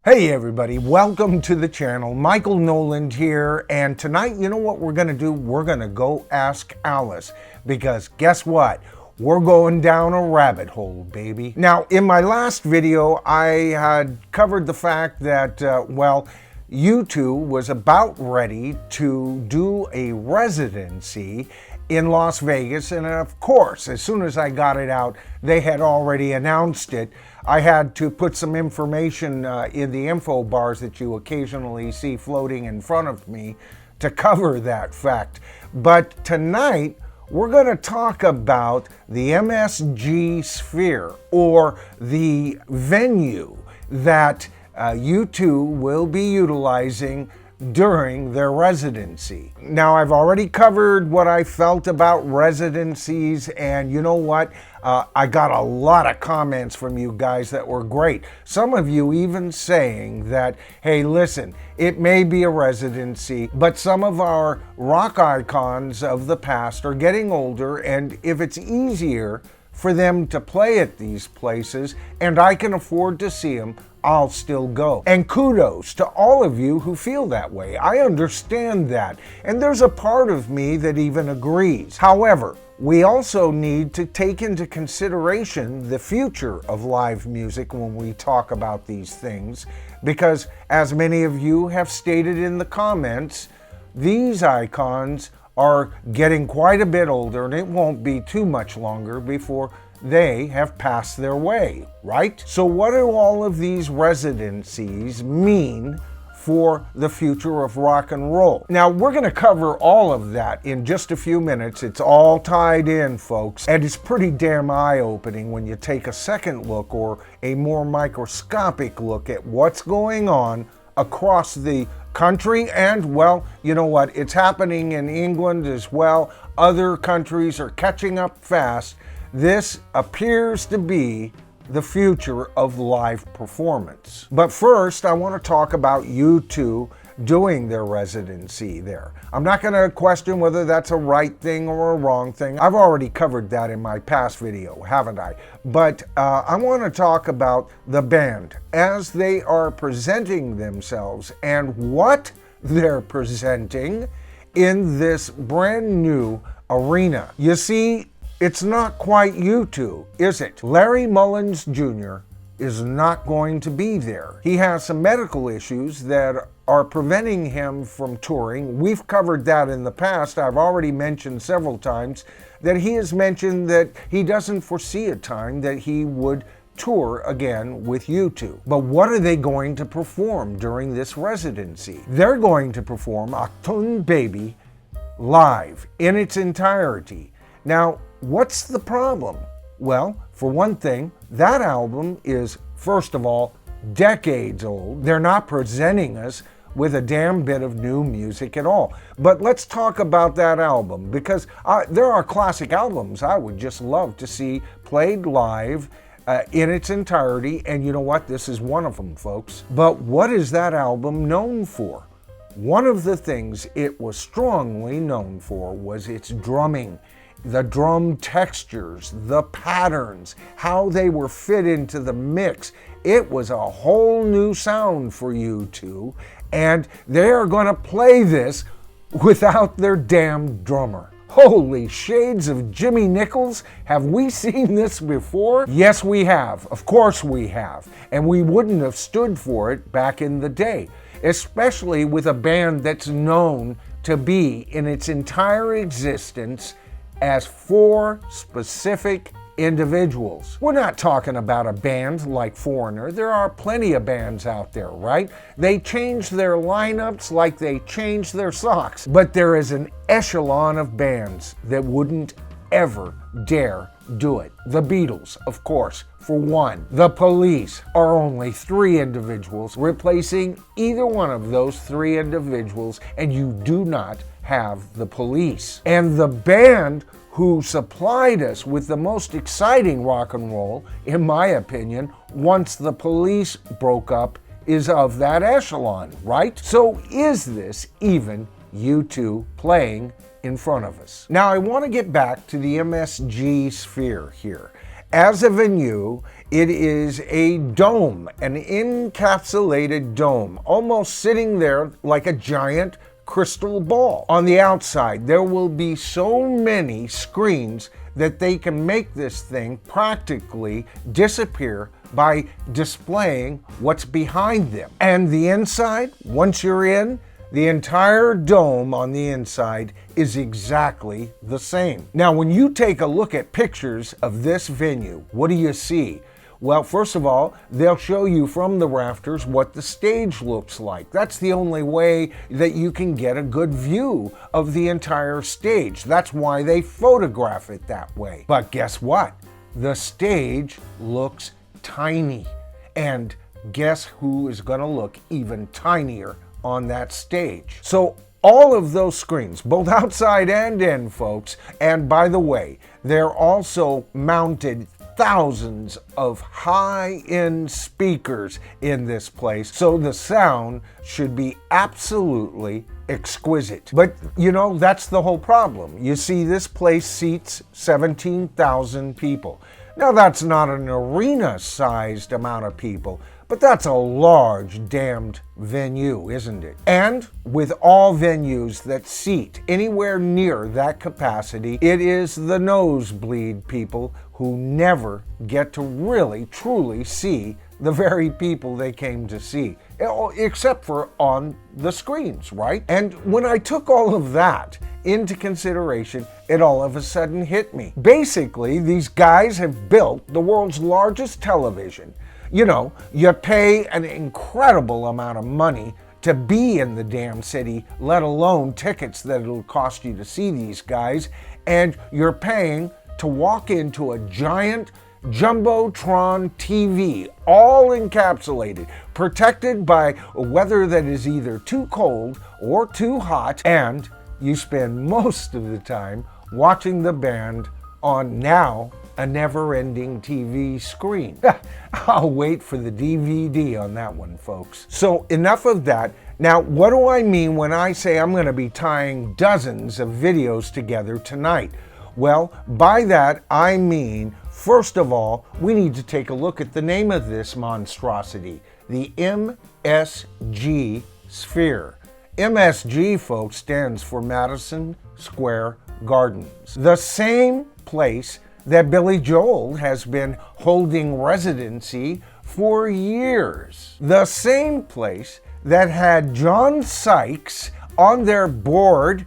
Hey everybody, welcome to the channel. Michael Noland here, and tonight, you know what we're gonna do? We're gonna go ask Alice, because guess what? We're going down a rabbit hole, baby. Now, in my last video, I had covered the fact that, U2 was about ready to do a residency in Las Vegas, and of course, as soon as I got it out, they had already announced it. I had to put some information in the info bars that you occasionally see floating in front of me to cover that fact. But tonight, we're going to talk about the MSG Sphere, or the venue that U2 will be utilizing during their residency. Now, I've already covered what I felt about residencies, and you know what? I got a lot of comments from you guys that were great. Some of you even saying that, hey, listen, it may be a residency, but some of our rock icons of the past are getting older, and if it's easier for them to play at these places, and I can afford to see them, I'll still go. And kudos to all of you who feel that way. I understand that. And there's a part of me that even agrees. However, we also need to take into consideration the future of live music when we talk about these things, because as many of you have stated in the comments, these icons are getting quite a bit older, and it won't be too much longer before they have passed their way, right? So what do all of these residencies mean for the future of rock and roll? Now, we're going to cover all of that in just a few minutes. It's all tied in, folks, and it's pretty damn eye-opening when you take a second look, or a more microscopic look, at what's going on across the country. And, well, you know what? It's happening in England as well. Other countries are catching up fast. This appears to be the future of live performance. But first, I want to talk about U2 doing their residency there. I'm not going to question whether that's a right thing or a wrong thing. I've already covered that in my past video, haven't I? But I want to talk about the band as they are presenting themselves and what they're presenting in this brand new arena. You see, it's not quite U2, is it? Larry Mullins Jr. is not going to be there. He has some medical issues that are preventing him from touring. We've covered that in the past. I've already mentioned several times that he has mentioned that he doesn't foresee a time that he would tour again with U2. But what are they going to perform during this residency? They're going to perform Achtung Baby live in its entirety. Now, what's the problem? Well, for one thing, that album is, first of all, decades old. They're not presenting us with a damn bit of new music at all. But let's talk about that album, because there are classic albums I would just love to see played live in its entirety, and you know what? This is one of them, folks. But what is that album known for? One of the things it was strongly known for was its drumming. The drum textures, the patterns, how they were fit into the mix. It was a whole new sound for U2, and they are going to play this without their damn drummer. Holy shades of Jimmy Nichols, have we seen this before? Yes, we have. Of course we have. And we wouldn't have stood for it back in the day, especially with a band that's known to be, in its entire existence, as four specific individuals. We're not talking about a band like Foreigner. There are plenty of bands out there, right? They change their lineups like they change their socks. But there is an echelon of bands that wouldn't ever dare do it. The Beatles, of course, for one. The Police are only three individuals, replacing either one of those three individuals, and you do not have the Police. And the band who supplied us with the most exciting rock and roll, in my opinion, once the Police broke up, is of that echelon, right? So is this even U2 playing in front of us? Now, I want to get back to the MSG Sphere here. As a venue, it is a dome, an encapsulated dome, almost sitting there like a giant crystal ball. On the outside, there will be so many screens that they can make this thing practically disappear by displaying what's behind them. And the inside, once you're in, the entire dome on the inside is exactly the same. Now, when you take a look at pictures of this venue, what do you see? Well, first of all, they'll show you from the rafters what the stage looks like. That's the only way that you can get a good view of the entire stage. That's why they photograph it that way. But guess what? The stage looks tiny. And guess who is going to look even tinier on that stage? So all of those screens, both outside and in, folks, and by the way, they're also mounted thousands of high-end speakers in this place, so the sound should be absolutely exquisite. But you know, that's the whole problem. You see, this place seats 17,000 people. Now, that's not an arena-sized amount of people, but that's a large damned venue, isn't it? And with all venues that seat anywhere near that capacity, it is the nosebleed people who never get to really, truly see the very people they came to see, except for on the screens, right? And when I took all of that into consideration, it all of a sudden hit me. Basically, these guys have built the world's largest television. You know, you pay an incredible amount of money to be in the damn city, let alone tickets that it'll cost you to see these guys, and you're paying to walk into a giant Jumbotron TV, all encapsulated, protected by weather that is either too cold or too hot, and you spend most of the time watching the band on now a never-ending TV screen. I'll wait for the DVD on that one, folks. So enough of that. Now, what do I mean when I say I'm going to be tying dozens of videos together tonight? Well, by that I mean, first of all, we need to take a look at the name of this monstrosity, the MSG Sphere. MSG, folks, stands for Madison Square Gardens. The same place that Billy Joel has been holding residency for years. The same place that had John Sykes on their board,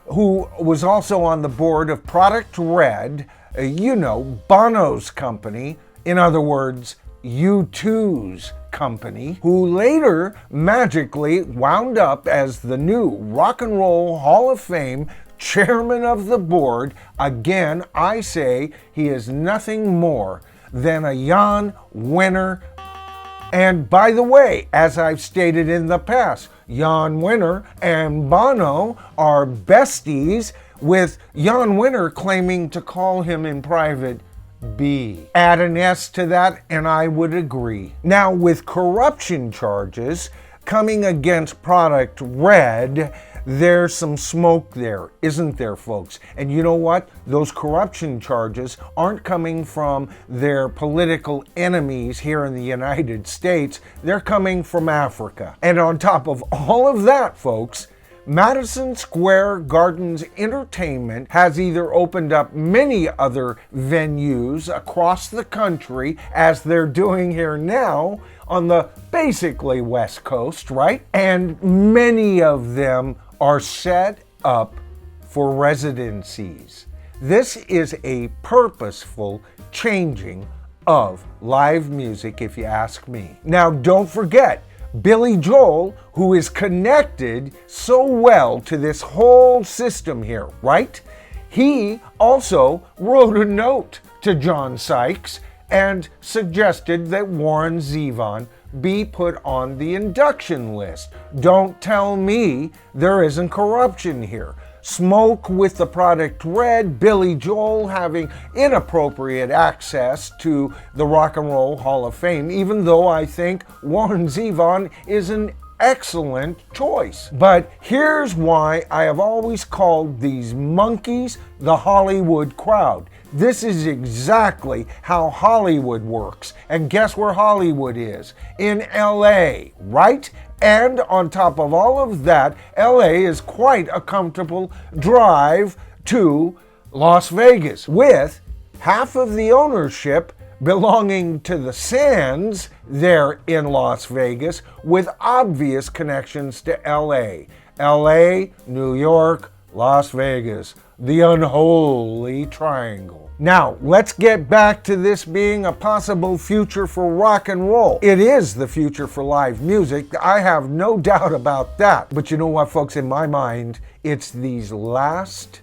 who was also on the board of Product Red, you know, Bono's company, in other words, U2's company, who later magically wound up as the new Rock and Roll Hall of Fame chairman of the board. Again, I say he is nothing more than a Jan Wenner. And by the way, as I've stated in the past, Jan Wenner and Bono are besties, with Jan Wenner claiming to call him in private B. Add an S to that and I would agree. Now, with corruption charges coming against Product Red, there's some smoke there, isn't there, folks? And you know what? Those corruption charges aren't coming from their political enemies here in the United States. They're coming from Africa. And on top of all of that, folks, Madison Square Gardens Entertainment has either opened up many other venues across the country, as they're doing here now on the basically West Coast, right? And many of them are set up for residencies. This is a purposeful changing of live music, if you ask me. Now, don't forget, Billy Joel, who is connected so well to this whole system here, right? He also wrote a note to John Sykes and suggested that Warren Zevon be put on the induction list. Don't tell me there isn't corruption here. Smoke with the Product Red, Billy Joel having inappropriate access to the Rock and Roll Hall of Fame, even though I think Warren Zevon is an excellent choice. But here's why I have always called these monkeys the Hollywood crowd. This is exactly how Hollywood works. And guess where Hollywood is? In LA, right? And on top of all of that, LA is quite a comfortable drive to Las Vegas, with half of the ownership belonging to the Sands there in Las Vegas, with obvious connections to LA. LA, New York, Las Vegas, the unholy triangle. Now, let's get back to this being a possible future for rock and roll. It is the future for live music. I have no doubt about that. But you know what, folks? In my mind, it's these last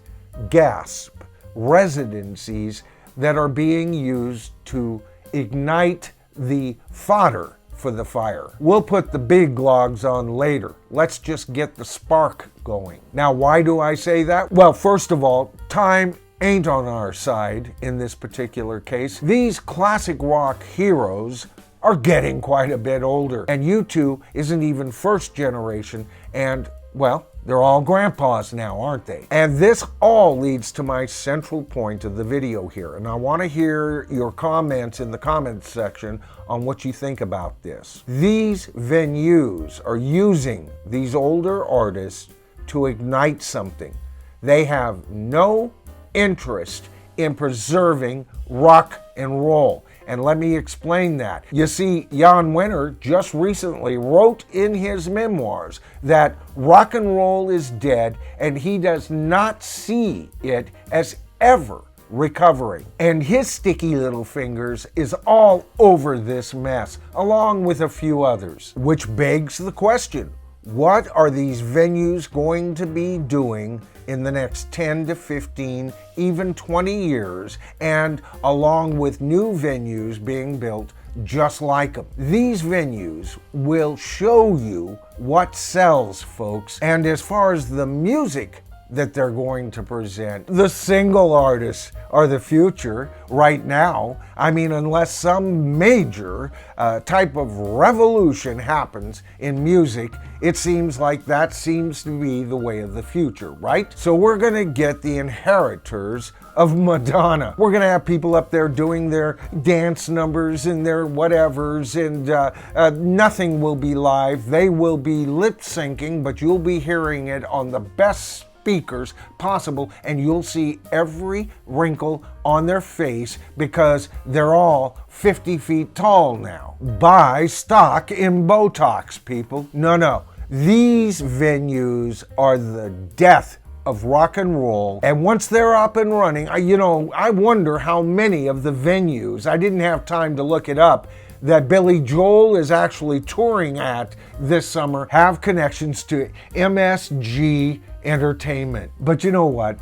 gasp residencies that are being used to ignite the fodder for the fire. We'll put the big logs on later. Let's just get the spark going. Now, why do I say that? Well, first of all, time ain't on our side in this particular case. These classic rock heroes are getting quite a bit older, and U2 isn't even first generation, and well, they're all grandpas now, aren't they? And this all leads to my central point of the video here. And I want to hear your comments in the comments section on what you think about this. These venues are using these older artists to ignite something. They have no interest in preserving rock and roll. And let me explain that. You see, Jan Wenner just recently wrote in his memoirs that rock and roll is dead, and he does not see it as ever recovering. And his sticky little fingers is all over this mess, along with a few others. Which begs the question, what are these venues going to be doing in the next 10 to 15, even 20 years, and along with new venues being built just like them? These venues will show you what sells, folks. And as far as the music that they're going to present, the single artists are the future right now. I mean, unless some major type of revolution happens in music, it seems like that seems to be the way of the future, right? So we're gonna get the inheritors of Madonna. We're gonna have people up there doing their dance numbers and their whatevers, and nothing will be live. They will be lip syncing, but you'll be hearing it on the best speakers possible, and you'll see every wrinkle on their face because they're all 50 feet tall now. Buy stock in Botox, people. No. These venues are the death of rock and roll, and once they're up and running, I wonder how many of the venues, I didn't have time to look it up, that Billy Joel is actually touring at this summer have connections to MSG Entertainment. But you know what?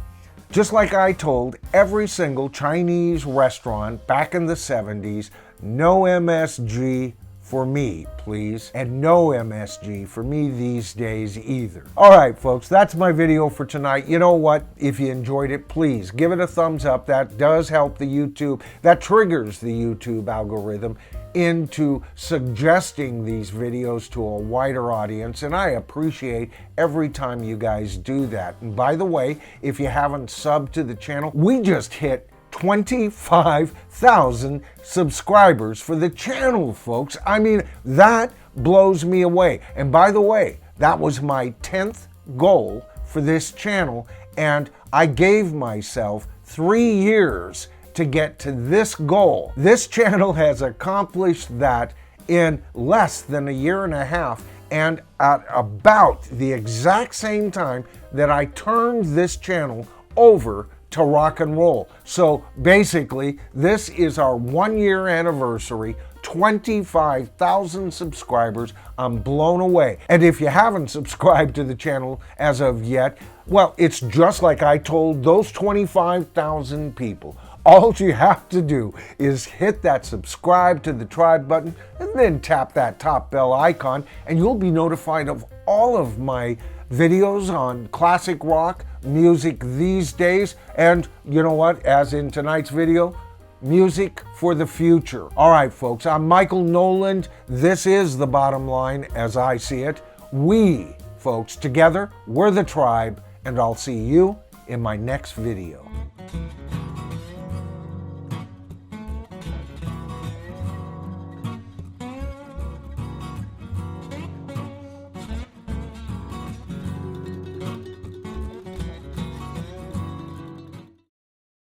Just like I told every single Chinese restaurant back in the 70s, no MSG for me, please. And no MSG for me these days either. All right, folks, that's my video for tonight. You know what? If you enjoyed it, please give it a thumbs up. That does help the YouTube. That triggers the YouTube algorithm into suggesting these videos to a wider audience, and I appreciate every time you guys do that. And by the way, if you haven't subbed to the channel, we just hit 25,000 subscribers for the channel, folks. I mean, that blows me away. And by the way, that was my 10th goal for this channel, and I gave myself 3 years to get to this goal. This channel has accomplished that in less than a year and a half, and at about the exact same time that I turned this channel over to rock and roll. So basically, this is our 1-year anniversary, 25,000 subscribers. I'm blown away. And if you haven't subscribed to the channel as of yet, well, it's just like I told those 25,000 people. All you have to do is hit that subscribe to the tribe button and then tap that top bell icon, and you'll be notified of all of my videos on classic rock music these days. And you know what? As in tonight's video, music for the future. All right, folks, I'm Michael Noland. This is The Bottom Line as I see it. We, folks, together, we're the tribe, and I'll see you in my next video.